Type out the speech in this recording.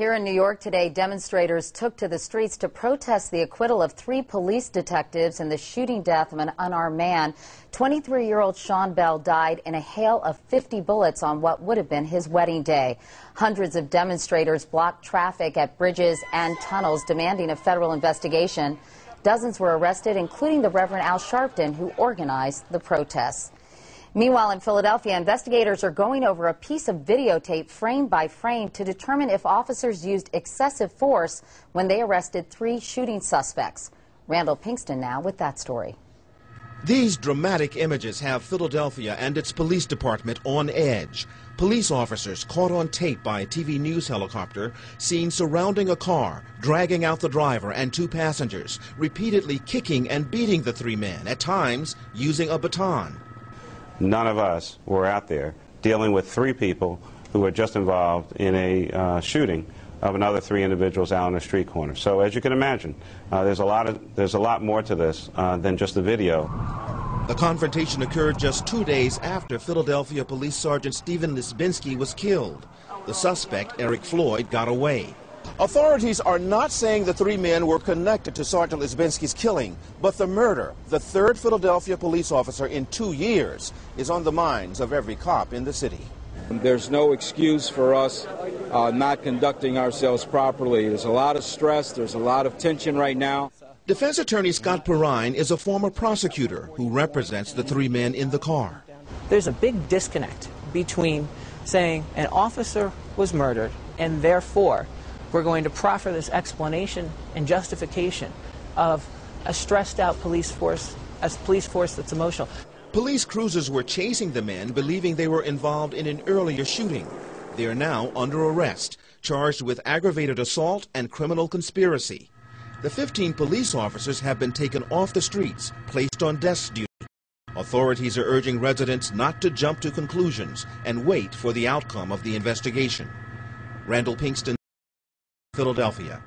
Here in New York today, demonstrators took to the streets to protest the acquittal of 3 police detectives in the shooting death of an unarmed man. 23-year-old Sean Bell died in a hail of 50 bullets on what would have been his wedding day. Hundreds of demonstrators blocked traffic at bridges and tunnels, demanding a federal investigation. Dozens were arrested, including the Reverend Al Sharpton, who organized the protests. Meanwhile, in Philadelphia, investigators are going over a piece of videotape frame by frame to determine if officers used excessive force when they arrested 3 shooting suspects. Randall Pinkston now with that story. These dramatic images have Philadelphia and its police department on edge. Police officers caught on tape by a TV news helicopter seen surrounding a car, dragging out the driver and 2 passengers, repeatedly kicking and beating the 3 men, at times using a baton. None of us were out there dealing with 3 people who were just involved in a shooting of another 3 individuals out on a street corner. So as you can imagine, there's a lot more to this than just the video. The confrontation occurred just 2 days after Philadelphia Police Sergeant Stephen Lisbinski was killed. The suspect, Eric Floyd, got away. Authorities are not saying the 3 men were connected to Sergeant Lisbinski's killing, but the murder, the 3rd Philadelphia police officer in 2 years, is on the minds of every cop in the city. There's no excuse for us not conducting ourselves properly. There's a lot of stress, there's a lot of tension right now. Defense attorney Scott Perrine is a former prosecutor who represents the 3 men in the car. There's a big disconnect between saying an officer was murdered and therefore we're going to proffer this explanation and justification of a stressed out police force, a police force that's emotional. Police cruisers were chasing the men, believing they were involved in an earlier shooting. They are now under arrest, charged with aggravated assault and criminal conspiracy. The 15 police officers have been taken off the streets, placed on desk duty. Authorities are urging residents not to jump to conclusions and wait for the outcome of the investigation. Randall Pinkston, Philadelphia.